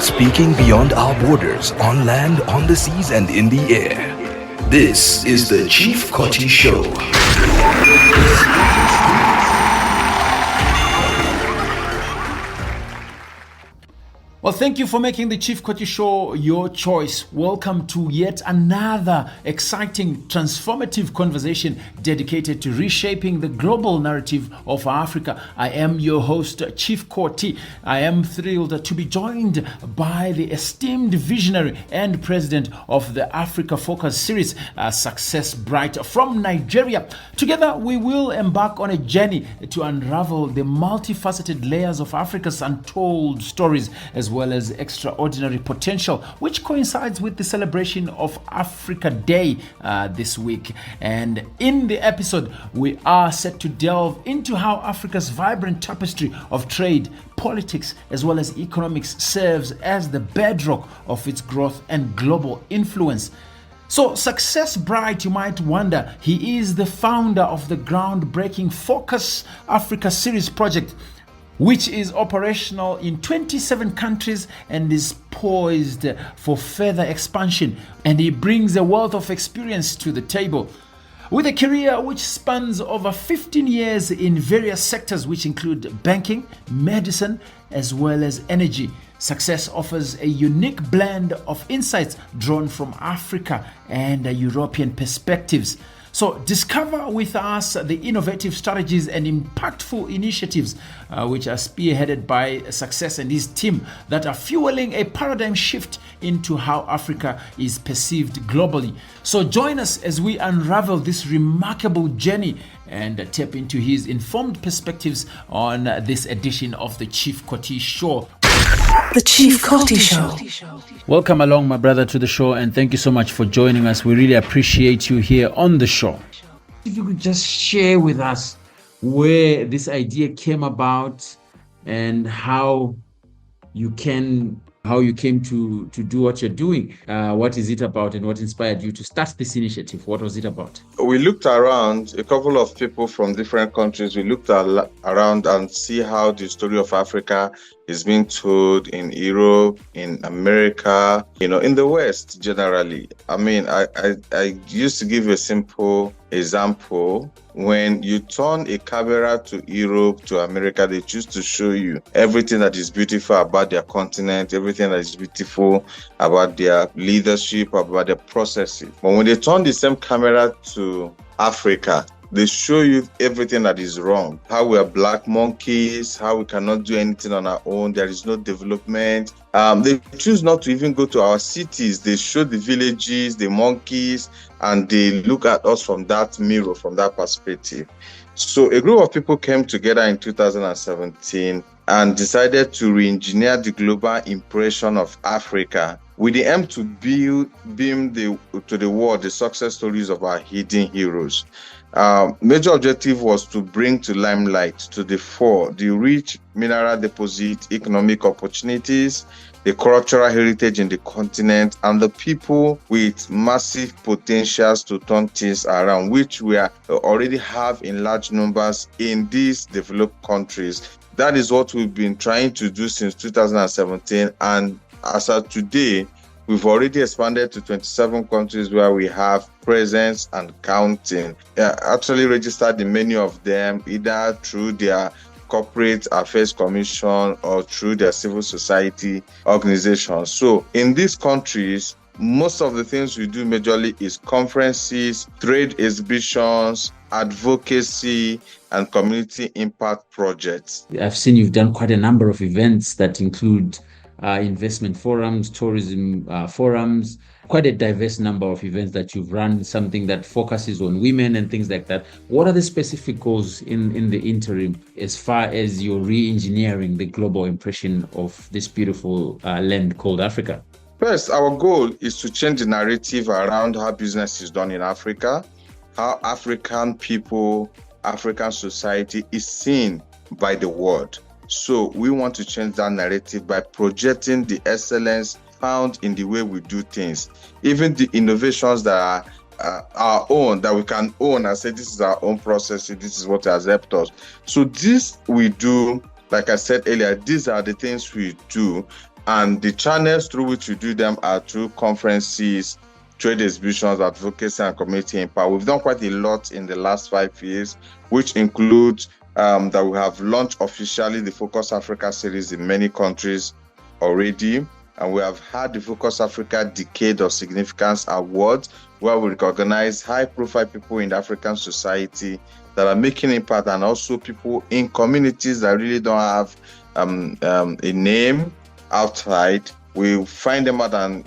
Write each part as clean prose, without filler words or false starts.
speaking beyond our borders, on land, on the seas, and in the air. This is the Chief Koti Show. Well, thank you for making the Chief Koti Show your choice. Welcome to yet another exciting, transformative conversation dedicated to reshaping the global narrative of Africa. I am your host, Chief Koti. I am thrilled to be joined by the esteemed visionary and president of the Africa Focus series, Sucex Bright from Nigeria. Together, we will embark on a journey to unravel the multifaceted layers of Africa's untold stories, as well as extraordinary potential, which coincides with the celebration of Africa Day this week. And in the episode, we are set to delve into how Africa's vibrant tapestry of trade, politics, as well as economics serves as the bedrock of its growth and global influence. So, Sucex Bright, you might wonder, he is the founder of the groundbreaking Focus Africa series project, which is operational in 27 countries and is poised for further expansion. And he brings a wealth of experience to the table. With a career which spans over 15 years in various sectors, which include banking, medicine, as well as energy, Sucex offers a unique blend of insights drawn from Africa and European perspectives. So discover with us the innovative strategies and impactful initiatives which are spearheaded by Sucex and his team that are fueling a paradigm shift into how Africa is perceived globally. So join us as we unravel this remarkable journey and tap into his informed perspectives on this edition of the Chief Koti Show. The Chief Koti Show. Welcome along, my brother, to the show, and thank you so much for joining us. We really appreciate you here on the show. If you could just share with us where this idea came about and how you came to do what you're doing. What is it about and what inspired you to start this initiative? What was it about? We looked around, a couple of people from different countries. We looked around and see how the story of Africa is being told in Europe, in America, in the West generally. I mean, I used to give a simple example. When you turn a camera to Europe, to America, they choose to show you everything that is beautiful about their continent, everything that is beautiful about their leadership, about their processes. But when they turn the same camera to Africa, they show you everything that is wrong. How we are black monkeys, how we cannot do anything on our own. There is no development. They choose not to even go to our cities. They show the villages, the monkeys, and they look at us from that mirror, from that perspective. So a group of people came together in 2017 and decided to re-engineer the global impression of Africa with the aim to beam to the world the success stories of our hidden heroes. Major objective was to bring to limelight, to the fore, the rich mineral deposit, economic opportunities, the cultural heritage in the continent, and the people with massive potentials to turn things around, which we already have in large numbers in these developed countries. That is what we've been trying to do since 2017, and as of today, we've already expanded to 27 countries where we have presence and counting. Actually registered in many of them, either through their corporate affairs commission or through their civil society organizations. So in these countries, most of the things we do majorly is conferences, trade exhibitions, advocacy, and community impact projects. I've seen you've done quite a number of events that include investment forums, tourism forums, quite a diverse number of events that you've run, something that focuses on women and things like that. What are the specific goals in the interim as far as you're re-engineering the global impression of this beautiful land called Africa? First, our goal is to change the narrative around how business is done in Africa, how African people, African society is seen by the world. So we want to change that narrative by projecting the excellence found in the way we do things, even the innovations that are our own, that we can own and say, this is our own process, this is what has helped us. So this we do, like I said earlier, these are the things we do And the channels through which we do them are through conferences, trade exhibitions, advocacy, and community impact. We've done quite a lot in the last 5 years, which includes that we have launched officially the Focus Africa series in many countries already. And we have had the Focus Africa Decade of Significance Awards, where we recognize high-profile people in the African society that are making impact, and also people in communities that really don't have a name outside. We find them out and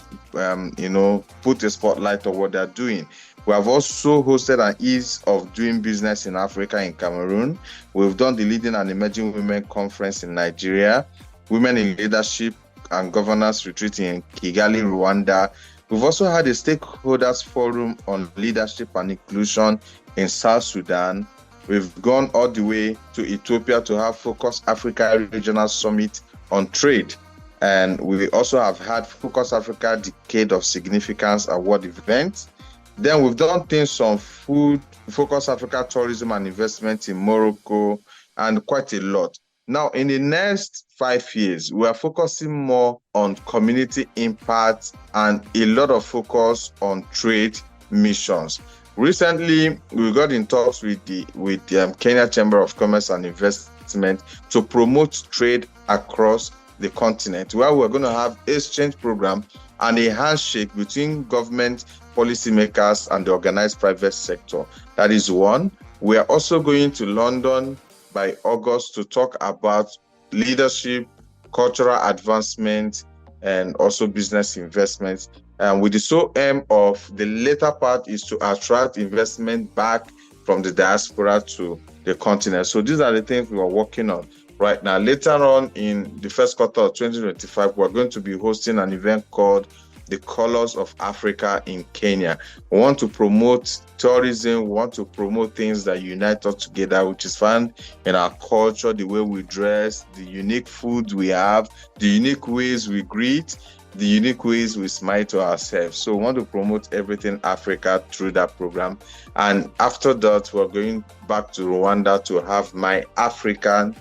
put a spotlight on what they're doing. We have also hosted an Ease of Doing Business in Africa in Cameroon. We've done the Leading and Emerging Women Conference in Nigeria, Women in Leadership and Governance Retreat in Kigali, Rwanda. We've also had a Stakeholders Forum on Leadership and Inclusion in South Sudan. We've gone all the way to Ethiopia to have Focus Africa Regional Summit on Trade. And we also have had Focus Africa Decade of Significance Award events. Then we've done things on food, Focus Africa Tourism and Investment in Morocco, and quite a lot. Now, in the next 5 years, we are focusing more on community impact and a lot of focus on trade missions. Recently, we got in talks with the Kenya Chamber of Commerce and Investment to promote trade across the continent, where we're going to have exchange program and a handshake between government policymakers and the organized private sector. That is one. We are also going to London by August to talk about leadership, cultural advancement, and also business investments. And with the sole aim of the later part is to attract investment back from the diaspora to the continent. So these are the things we are working on right now. Later on in the first quarter of 2025, we're going to be hosting an event called The Colors of Africa in Kenya. We want to promote tourism, we want to promote things that unite us together, which is found in our culture, the way we dress, the unique foods we have, the unique ways we greet, the unique ways we smile to ourselves. So we want to promote everything Africa through that program. And after that, we're going back to Rwanda to have my African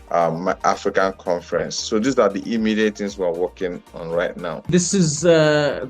conference. So these are the immediate things we're working on right now. This is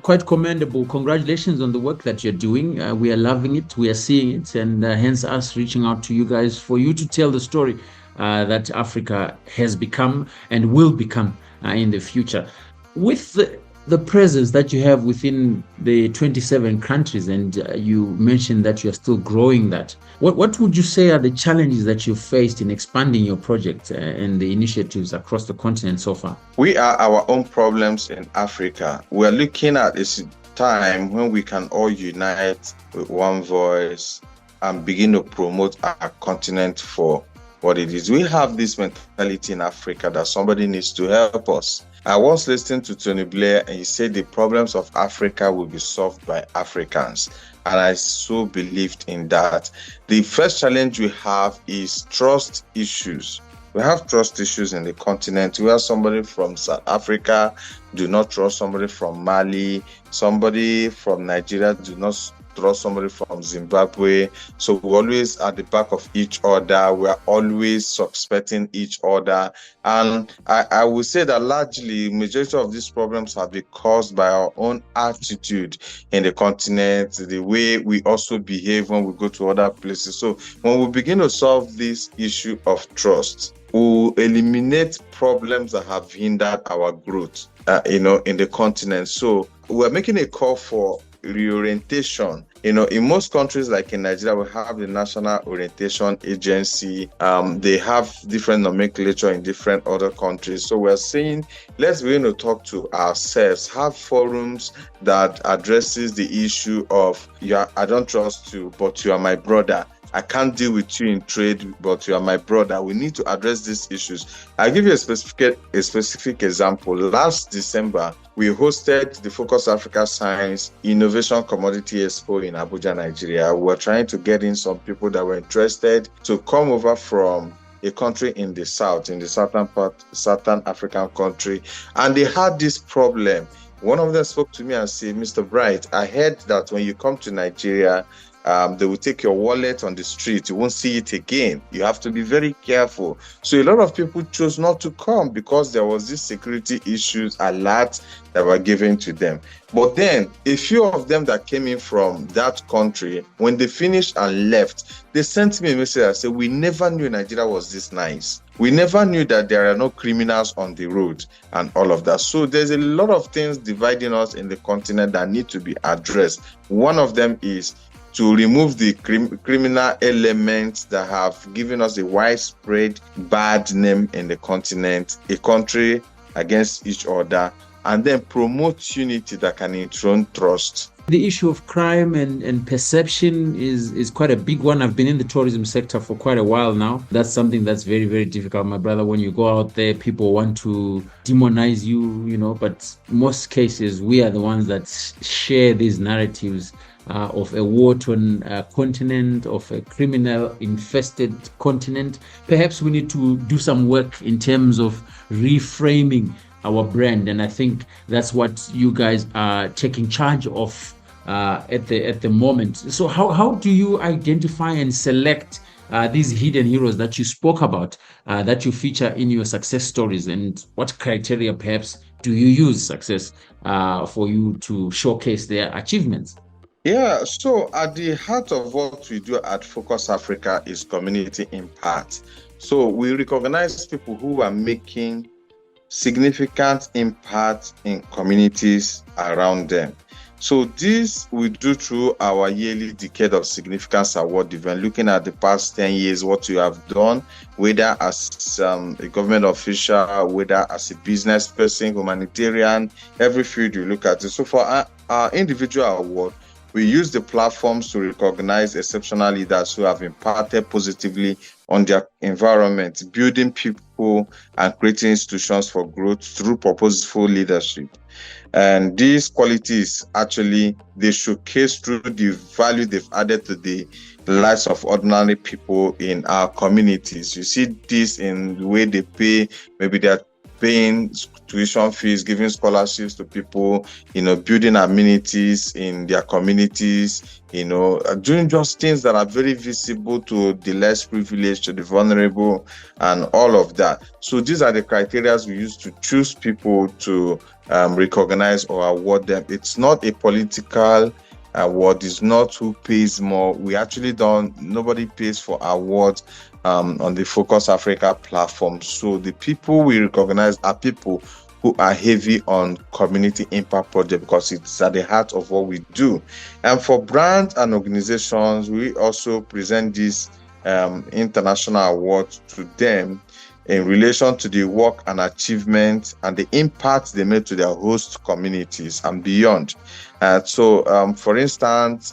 quite commendable. Congratulations on the work that you're doing. We are loving it. We are seeing it. And hence us reaching out to you guys for you to tell the story that Africa has become and will become in the future. With the presence that you have within the 27 countries, and you mentioned that you're still growing that. What would you say are the challenges that you've faced in expanding your project and the initiatives across the continent so far? We are our own problems in Africa. We're looking at a time when we can all unite with one voice and begin to promote our continent for what it is. We have this mentality in Africa that somebody needs to help us. I once listened to Tony Blair, and he said the problems of Africa will be solved by Africans. And I so believed in that. The first challenge we have is trust issues. We have trust issues in the continent. We have somebody from South Africa do not trust somebody from Mali. Somebody from Nigeria do not trust somebody from Zimbabwe. So we're always at the back of each other. We're always suspecting each other. And I would say that largely, majority of these problems have been caused by our own attitude in the continent, the way we also behave when we go to other places. So when we begin to solve this issue of trust, we'll eliminate problems that have hindered our growth, in the continent. So we're making a call for reorientation. In most countries, like in Nigeria, we have the National Orientation Agency. They have different nomenclature in different other countries. So we're saying, let's begin to talk to ourselves, have forums that addresses the issue of, I don't trust you, but you are my brother. I can't deal with you in trade, but you are my brother. We need to address these issues. I'll give you a specific example. Last December, we hosted the Focus Africa Science Innovation Commodity Expo in Abuja, Nigeria. We were trying to get in some people that were interested to come over from a country in the south, in the southern African country, and they had this problem. One of them spoke to me and said, Mr. Bright, I heard that when you come to Nigeria, They will take your wallet on the street. You won't see it again. You have to be very careful. So a lot of people chose not to come because there was this security issues alert that were given to them. But then a few of them that came in from that country, when they finished and left, they sent me a message that said, we never knew Nigeria was this nice. We never knew that there are no criminals on the road and all of that. So there's a lot of things dividing us in the continent that need to be addressed. One of them is to remove the criminal elements that have given us a widespread bad name in the continent, a country against each other, and then promote unity that can enthrone trust. The issue of crime and perception is quite a big one. I've been in the tourism sector for quite a while now. That's something that's very, very difficult, my brother. When you go out there, people want to demonize you, but most cases, we are the ones that share these narratives of a war-torn continent, of a criminal-infested continent. Perhaps we need to do some work in terms of reframing our brand, and I think that's what you guys are taking charge of at the moment. So how do you identify and select these hidden heroes that you spoke about, that you feature in your success stories, and what criteria perhaps do you use success for you to showcase their achievements? Yeah, so at the heart of what we do at Focus Africa is community impact. So we recognize people who are making significant impact in communities around them. So this we do through our yearly Decade of Significance Award event, looking at the past 10 years, what you have done, whether as a government official, whether as a business person, humanitarian, every field you look at it. So for our individual award, we use the platforms to recognize exceptional leaders who have impacted positively on their environment, building people and creating institutions for growth through purposeful leadership. And these qualities actually, they showcase through the value they've added to the lives of ordinary people in our communities. You see this in the way they pay, maybe they're paying tuition fees, giving scholarships to people, building amenities in their communities, doing just things that are very visible to the less privileged, to the vulnerable, and all of that. So these are the criteria we use to choose people to recognize or award them. It's not a political award, it's not who pays more. We actually nobody pays for awards on the Focus Africa platform. So the people we recognize are people who are heavy on community impact project because it's at the heart of what we do. And for brands and organizations, we also present this international award to them in relation to the work and achievement and the impact they made to their host communities and beyond. For instance,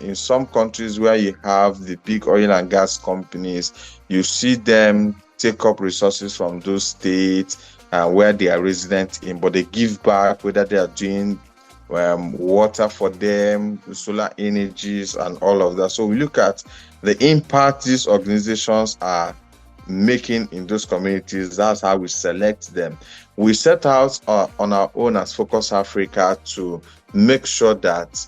in some countries where you have the big oil and gas companies, you see them take up resources from those states where they are resident in, but they give back, whether they are doing water for them, solar energies, and all of that. So we look at the impact these organizations are making in those communities. That's how we select them. We set out on our own as Focus Africa to make sure that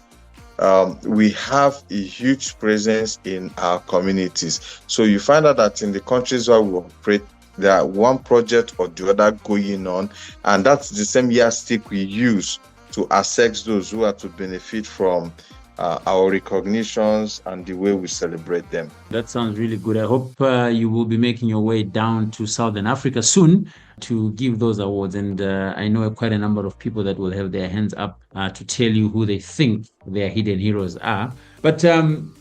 we have a huge presence in our communities. So you find out that in the countries where we operate, there are one project or the other going on, and that's the same yardstick we use to assess those who are to benefit from our recognitions and the way we celebrate them. That sounds really good. I hope you will be making your way down to Southern Africa soon to give those awards. And I know quite a number of people that will have their hands up to tell you who they think their hidden heroes are. But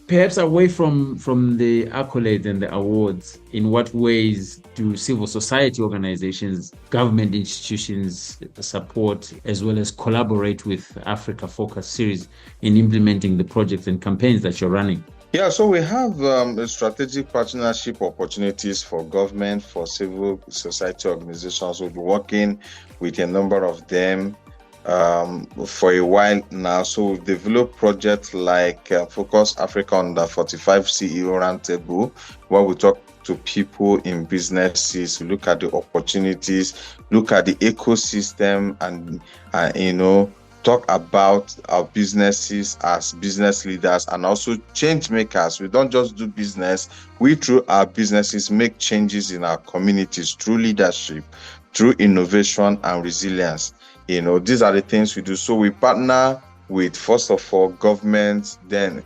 perhaps away from the accolades and the awards, in what ways do civil society organizations, government institutions support as well as collaborate with Africa Focus series in implementing the projects and campaigns that you're running? Yeah, so we have strategic partnership opportunities for government, for civil society organizations. We'll be working with a number of them for a while now. So we've developed projects like Focus Africa Under 45 CEO Roundtable, where we talk to people in businesses, look at the opportunities, look at the ecosystem, and talk about our businesses as business leaders and also change makers. We don't just do business. We, through our businesses, make changes in our communities through leadership, through innovation and resilience. These are the things we do. So we partner with, first of all, government, then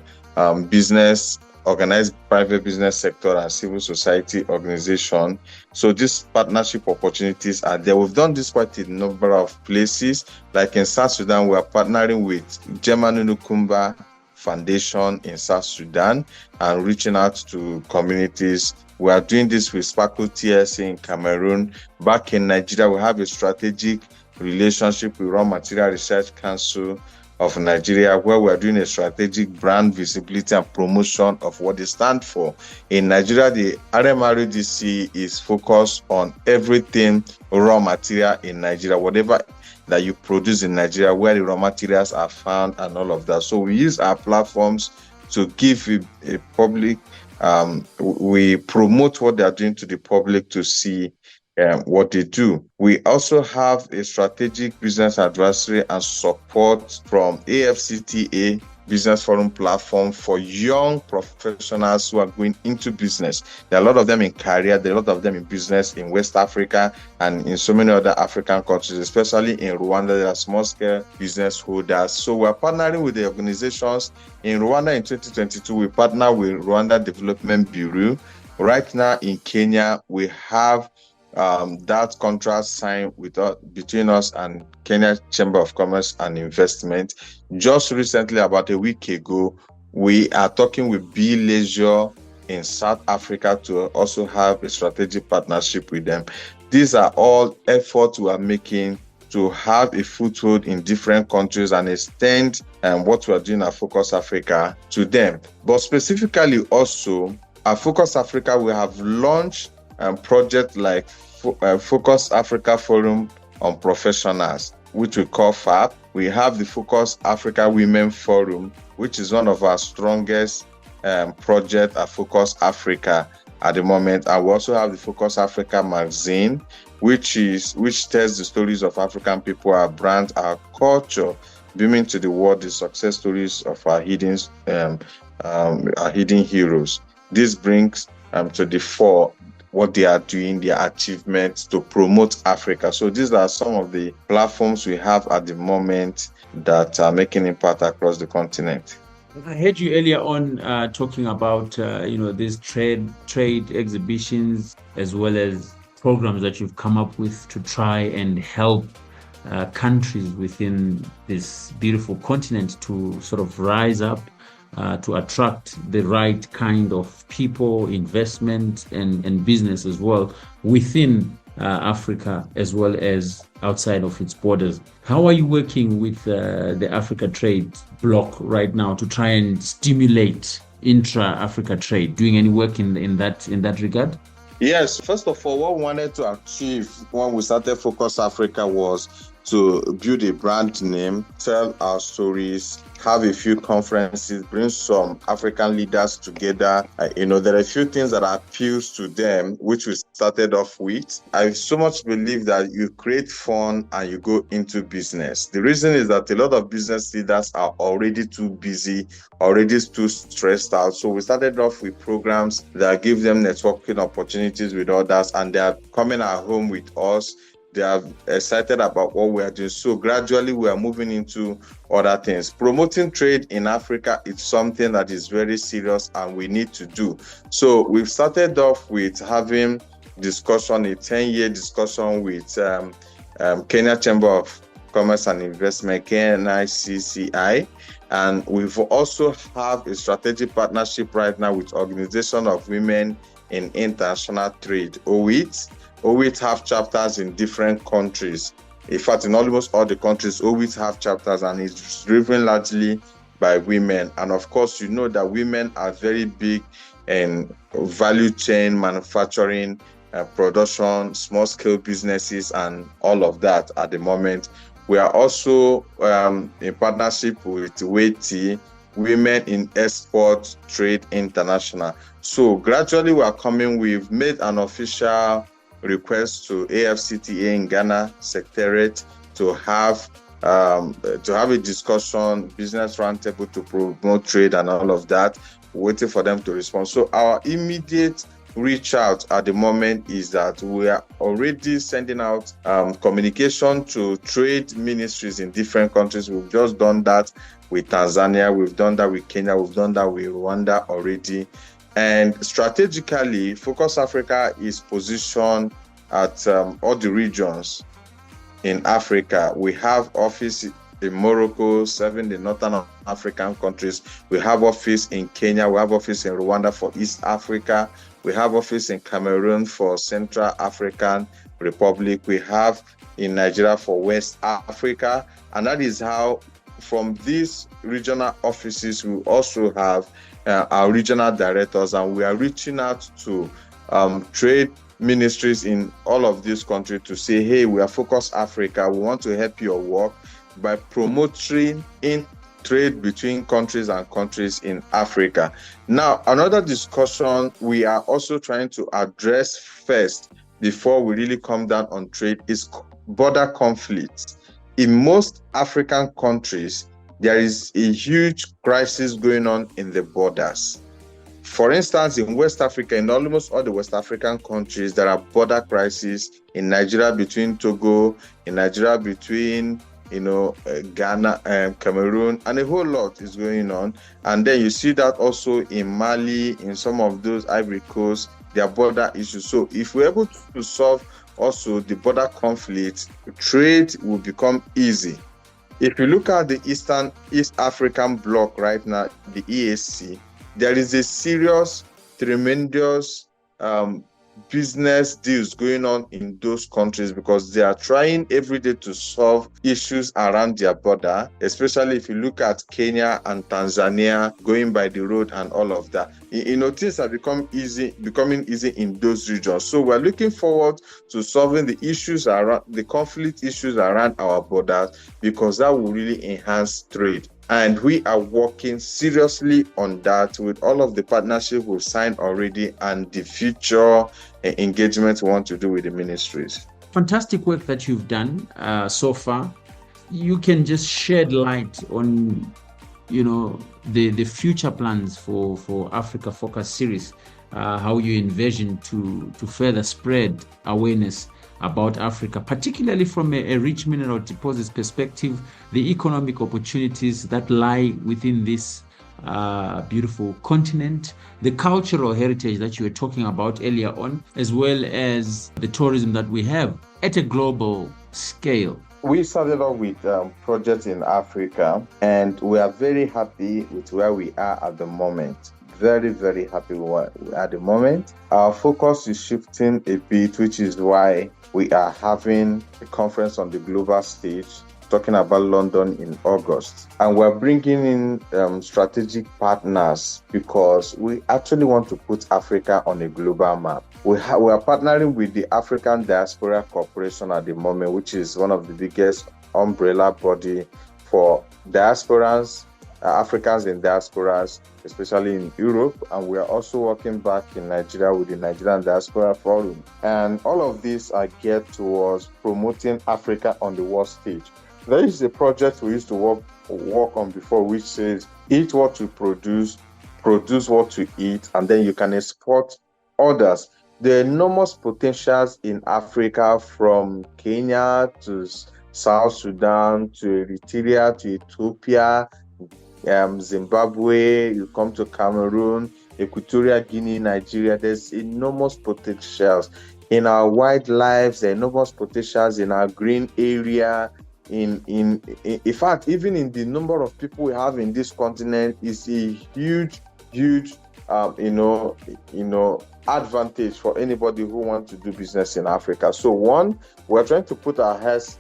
business, organized private business sector and civil society organization. So these partnership opportunities are there. We've done this quite a number of places. Like in South Sudan, we are partnering with Jemanunukumba Foundation in South Sudan and reaching out to communities. We are doing this with Sparkle TSA in Cameroon. Back in Nigeria, we have a strategic relationship with Raw Material Research Council of Nigeria, where we are doing a strategic brand visibility and promotion of what they stand for. In Nigeria, the RMRDC is focused on everything raw material in Nigeria, whatever that you produce in Nigeria, where the raw materials are found and all of that. So we use our platforms to give a public, we promote what they are doing to the public to see what they do. We also have a strategic business advisory and support from AFCTA Business Forum platform for young professionals who are going into business. There are a lot of them in career, there are a lot of them in business in West Africa and in so many other African countries, especially in Rwanda. There are small-scale business holders. So we're partnering with the organizations. In Rwanda in 2022, we partner with Rwanda Development Bureau. Right now in Kenya, we have that contract signed between us and Kenya Chamber of Commerce and Investment. Just recently, about a week ago, we are talking with Be Leisure in South Africa to also have a strategic partnership with them. These are all efforts we are making to have a foothold in different countries and extend what we are doing at Focus Africa to them. But specifically also, at Focus Africa, we have launched projects like Focus Africa Forum on Professionals, which we call FAP. We have the Focus Africa Women Forum, which is one of our strongest projects at Focus Africa at the moment. And we also have the Focus Africa magazine, which tells the stories of African people, our brand, our culture, beaming to the world the success stories of our hidden heroes. This brings to the fore what they are doing, their achievements to promote Africa. So these are some of the platforms we have at the moment that are making impact across the continent. I heard you earlier on talking about these trade exhibitions as well as programs that you've come up with to try and help countries within this beautiful continent to sort of rise up, to attract the right kind of people, investment, and business as well within Africa as well as outside of its borders. How are you working with the Africa Trade bloc right now to try and stimulate intra-Africa trade? Doing any work in that regard? Yes, first of all, what we wanted to achieve when we started Focus Africa was to build a brand name, tell our stories, have a few conferences, bring some African leaders together. There are a few things that appeals to them, which we started off with. I so much believe that you create fun and you go into business. The reason is that a lot of business leaders are already too busy, already too stressed out. So we started off with programs that give them networking opportunities with others, and they are coming at home with us. They are excited about what we are doing. So gradually we are moving into other things. Promoting trade in Africa is something that is very serious and we need to do. So we've started off with having discussion, a 10-year discussion with Kenya Chamber of Commerce and Investment, KNICCI. And we've also have a strategic partnership right now with Organization of Women in International Trade, OWIT. OWIT have chapters in different countries. In fact, in almost all the countries, OWIT have chapters, and it's driven largely by women. And of course, you know that women are very big in value chain, manufacturing, production, small-scale businesses, and all of that at the moment. We are also in partnership with WAITI, Women in Export Trade International. So gradually we are coming, we've made an official request to AFCTA in Ghana Secretariat to have to have a discussion, business roundtable to promote trade and all of that, waiting for them to respond. So our immediate reach out at the moment is that we are already sending out communication to trade ministries in different countries. We've just done that with Tanzania, we've done that with Kenya, we've done that with Rwanda already. And strategically, Focus Africa is positioned at all the regions in Africa. We have office in Morocco, serving the Northern African countries. We have office in Kenya. We have office in Rwanda for East Africa. We have office in Cameroon for Central African Republic. We have in Nigeria for West Africa. And that is how, from these regional offices, we also have our regional directors, and we are reaching out to trade ministries in all of these countries to say, hey, we are Focus Africa. We want to help your work by promoting in trade between countries and countries in Africa. Now, another discussion we are also trying to address first before we really come down on trade is border conflicts. In most African countries, there is a huge crisis going on in the borders. For instance, in West Africa, in almost all the West African countries, there are border crises. In Nigeria between Togo, in Nigeria between Ghana and Cameroon, and a whole lot is going on. And then you see that also in Mali, in some of those Ivory Coast, there are border issues. So if we're able to solve also the border conflicts, trade will become easy. If you look at the East African bloc right now, the EAC, there is a serious, tremendous business deals going on in those countries because they are trying every day to solve issues around their border, especially if you look at Kenya and Tanzania going by the road and all of that. Things are becoming easy in those regions. So we're looking forward to solving the issues around the conflict issues around our borders, because that will really enhance trade. And we are working seriously on that with all of the partnerships we've signed already and the future engagements we want to do with the ministries. Fantastic work that you've done so far. You can just shed light on, the future plans for Africa Focus series, how you envision to further spread awareness about Africa, particularly from a rich mineral deposits perspective, the economic opportunities that lie within this beautiful continent, the cultural heritage that you were talking about earlier on, as well as the tourism that we have at a global scale. We started off with projects in Africa, and we are very happy with where we are at the moment. Very, very happy at the moment. Our focus is shifting a bit, which is why we are having a conference on the global stage, talking about London in August. And we're bringing in strategic partners because we actually want to put Africa on a global map. We are partnering with the African Diaspora Corporation at the moment, which is one of the biggest umbrella body for diasporans, Africans in diasporas, especially in Europe, and we are also working back in Nigeria with the Nigerian Diaspora Forum. And all of these are geared towards promoting Africa on the world stage. There is a project we used to work on before, which says, eat what you produce what you eat, and then you can export others. There are enormous potentials in Africa, from Kenya to South Sudan to Eritrea to Ethiopia, Zimbabwe, you come to Cameroon, Equatorial Guinea, Nigeria. There's enormous potentials in our wildlife, there are enormous potentials in our green area. In fact, even in the number of people we have in this continent is a huge advantage for anybody who wants to do business in Africa. So one, we're trying to put our house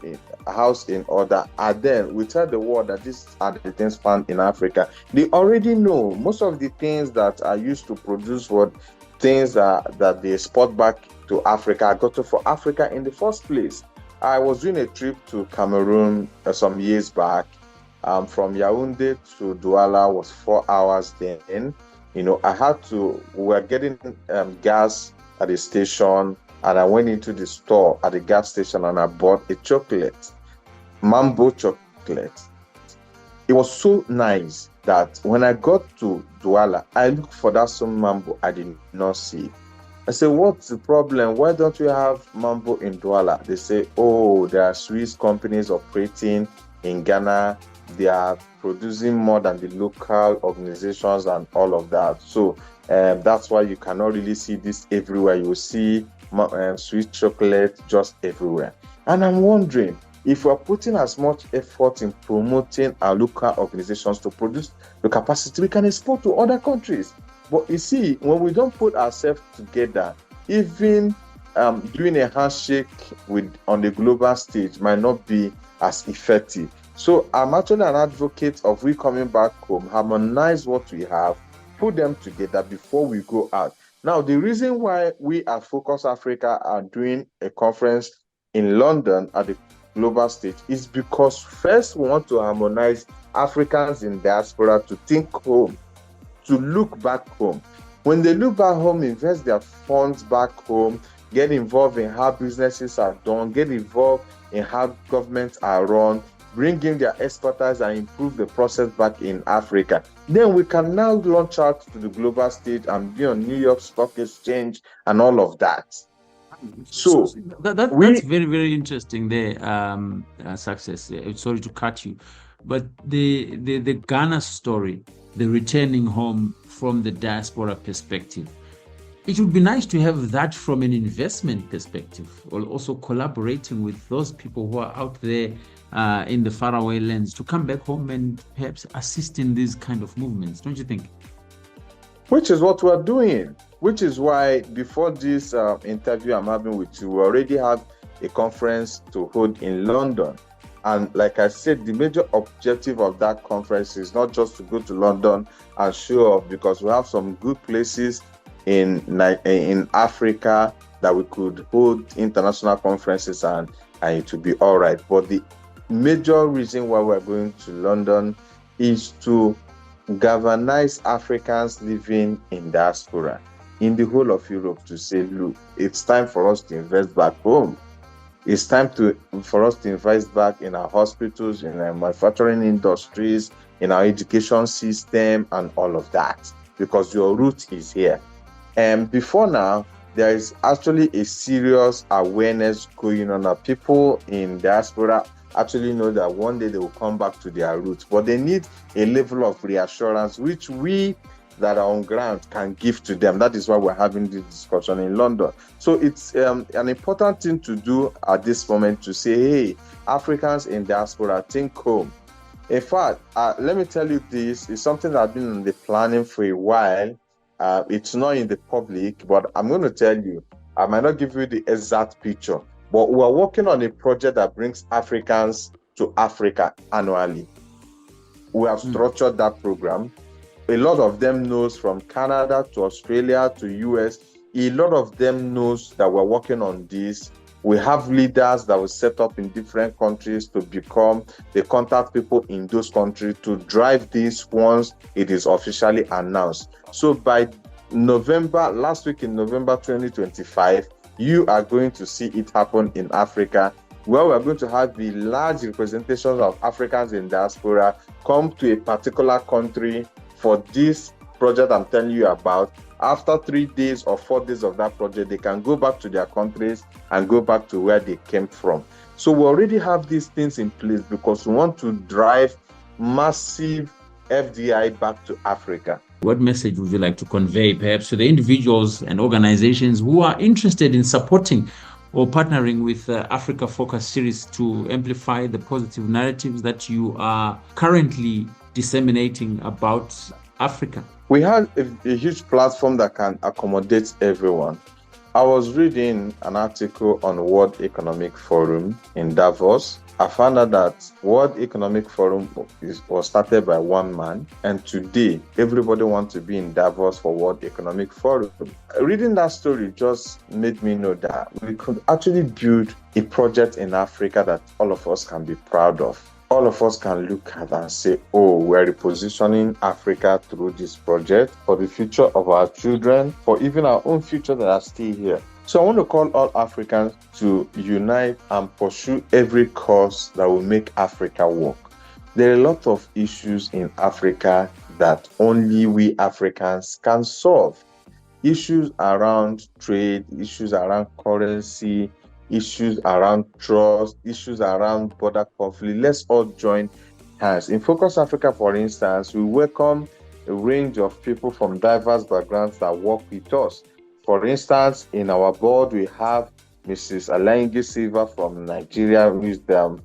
in order, and then we tell the world that these are the things found in Africa. They already know most of the things that are used to produce things that they export back to Africa got to for Africa in the first place. I was doing a trip to Cameroon some years back. From Yaoundé to Douala was 4 hours then. We were getting gas at the station, and I went into the store at the gas station and I bought a chocolate, Mambo chocolate. It was so nice that when I got to Douala, I looked for that some mambo. I did not see it. I said, what's the problem? Why don't we have mambo in Douala? They say, oh, there are Swiss companies operating in Ghana. They are producing more than the local organizations and all of that. So that's why you cannot really see this everywhere. You will see Swiss chocolate just everywhere. And I'm wondering, if we're putting as much effort in promoting our local organizations to produce the capacity, we can export to other countries. But you see, when we don't put ourselves together, even doing a handshake on the global stage might not be as effective. So I'm actually an advocate of we coming back home, harmonize what we have, put them together before we go out. Now, the reason why we at Focus Africa are doing a conference in London at the global stage is because first we want to harmonize Africans in diaspora to think home, to look back home. When they look back home, invest their funds back home, get involved in how businesses are done, get involved in how governments are run, bring in their expertise and improve the process back in Africa. Then we can now launch out to the global stage and be on New York Stock Exchange and all of that. So that's very, very interesting there, Success. Sorry to cut you, but the Ghana story, the returning home from the diaspora perspective, it would be nice to have that from an investment perspective, or also collaborating with those people who are out there in the faraway lands to come back home and perhaps assist in these kind of movements, don't you think? Which is what we're doing, which is why before this interview I'm having with you, we already have a conference to hold in London. And like I said, the major objective of that conference is not just to go to London and show off, because we have some good places in Africa that we could hold international conferences and it will be all right. But the major reason why we're going to London is to galvanize Africans living in diaspora in the whole of Europe to say, look, it's time for us to invest back home. It's time for us to invest back in our hospitals, in our manufacturing industries, in our education system, and all of that, because your root is here. And before now, there is actually a serious awareness going on. Now, people in diaspora actually know that one day they will come back to their roots, but they need a level of reassurance, which we that are on ground can give to them. That is why we're having this discussion in London. So it's an important thing to do at this moment to say, hey, Africans in diaspora, think home. In fact, let me tell you, this is something that I've been in the planning for a while. It's not in the public, but I'm going to tell you, I might not give you the exact picture, but we're working on a project that brings Africans to Africa annually. We have structured that program. A lot of them knows, from Canada to Australia to US. A lot of them knows that we're working on this. We have leaders that will set up in different countries to become the contact people in those countries to drive this once it is officially announced. So by last week in November 2025, you are going to see it happen in Africa, where we're going to have the large representations of Africans in diaspora come to a particular country for this project I'm telling you about. After 3 days or 4 days of that project, they can go back to their countries and go back to where they came from. So we already have these things in place because we want to drive massive FDI back to Africa. What message would you like to convey perhaps to the individuals and organizations who are interested in supporting or partnering with Africa Focus series to amplify the positive narratives that you are currently disseminating about Africa? We have a huge platform that can accommodate everyone. I was reading an article on World Economic Forum in Davos. I found out that World Economic Forum was started by one man, and today everybody wants to be in Davos for World Economic Forum. Reading that story just made me know that we could actually build a project in Africa that all of us can be proud of. All of us can look at and say, oh, we're repositioning Africa through this project for the future of our children, for even our own future that are still here. So I want to call all Africans to unite and pursue every cause that will make Africa work. There are a lot of issues in Africa that only we Africans can solve. Issues around trade, issues around currency, issues around trust, issues around border conflict. Let's all join hands. In Focus Africa, for instance, we welcome a range of people from diverse backgrounds that work with us. For instance, in our board, we have Mrs. Alengi Silva from Nigeria, who is the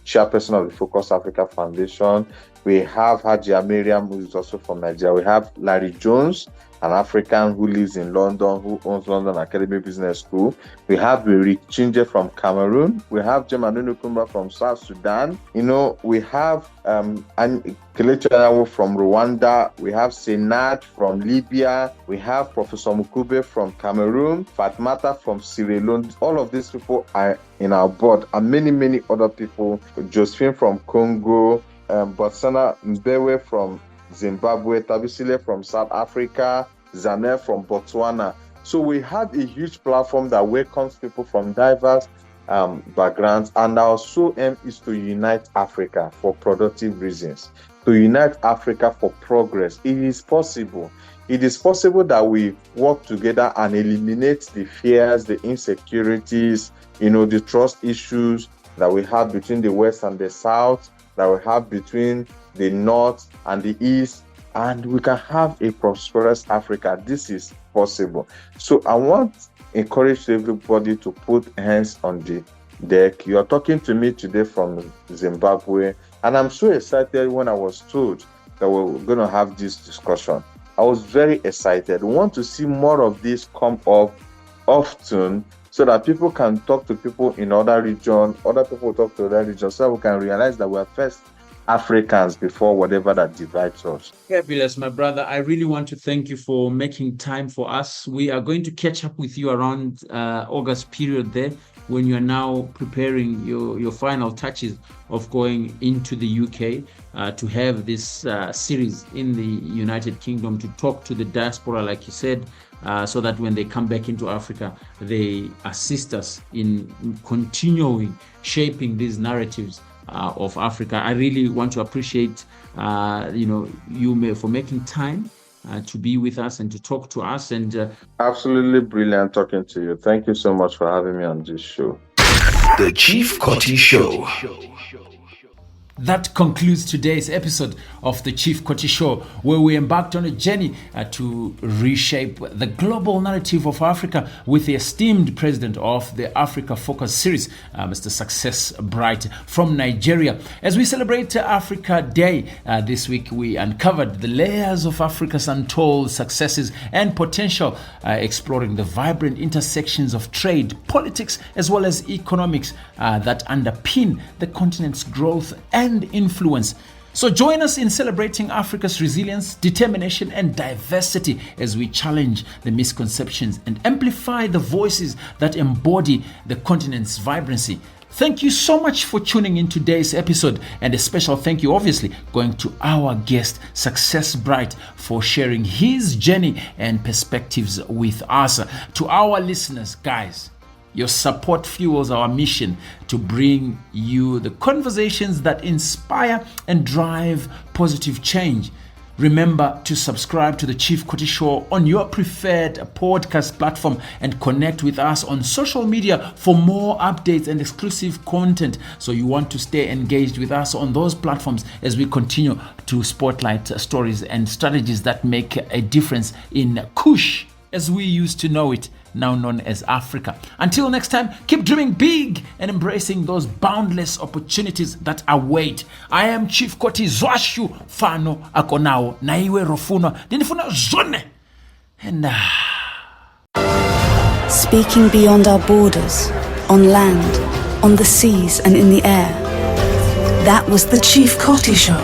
chairperson of the Focus Africa Foundation. We have Hajia Miriam, who is also from Nigeria. We have Larry Jones, an African who lives in London, who owns London Academy Business School. We have Rick Chinje from Cameroon. We have Jemanunu Kumba from South Sudan. We have Kelechi Anyanwu from Rwanda. We have Senat from Libya. We have Professor Mukube from Cameroon. Fatmata from Sierra Leone. All of these people are in our board, and many, many other people. Josephine from Congo, Botswana Mbewe from Zimbabwe, Tabisile from South Africa, Zanel from Botswana. So we have a huge platform that welcomes people from diverse backgrounds, and our sole aim is to unite Africa for productive reasons, to unite Africa for progress. It is possible. It is possible that we work together and eliminate the fears, the insecurities, the trust issues that we have between the West and the South, that we have between the North and the East, and we can have a prosperous Africa. This is possible. So I want to encourage everybody to put hands on the deck. You are talking to me today from Zimbabwe, and I'm so excited when I was told that we're going to have this discussion. I was very excited. We want to see more of this come up often, so that people can talk to people in other regions, other people talk to other regions, so we can realize that we're first Africans before whatever that divides us. Fabulous, my brother. I really want to thank you for making time for us. We are going to catch up with you around August period there, when you're now preparing your final touches of going into the UK to have this series in the United Kingdom to talk to the diaspora, like you said, so that when they come back into Africa, they assist us in continuing shaping these narratives of Africa. I really want to appreciate you for making time to be with us and to talk to us. And absolutely brilliant talking to you. Thank you so much for having me on this show. The Chief Koti Show. That concludes today's episode of the Chief Koti Show, where we embarked on a journey to reshape the global narrative of Africa with the esteemed president of the Africa Focus series, Mr. Sucex Bright from Nigeria. As we celebrate Africa Day this week, we uncovered the layers of Africa's untold successes and potential, exploring the vibrant intersections of trade, politics, as well as economics that underpin the continent's growth and influence. So join us in celebrating Africa's resilience, determination, and diversity as we challenge the misconceptions and amplify the voices that embody the continent's vibrancy. Thank you so much for tuning in today's episode, and a special thank you obviously going to our guest Sucex Bright for sharing his journey and perspectives with us. To our listeners, guys, your support fuels our mission to bring you the conversations that inspire and drive positive change. Remember to subscribe to the Chief Koti Show on your preferred podcast platform and connect with us on social media for more updates and exclusive content. So you want to stay engaged with us on those platforms as we continue to spotlight stories and strategies that make a difference in Kush, as we used to know it, now known as Africa. Until next time, keep dreaming big and embracing those boundless opportunities that await. I am Chief Koti Zwashu Fano Akonao Naiwe Rofuno Dinifuna Zone. And Speaking beyond our borders, on land, on the seas, and in the air. That was the Chief Koti Show.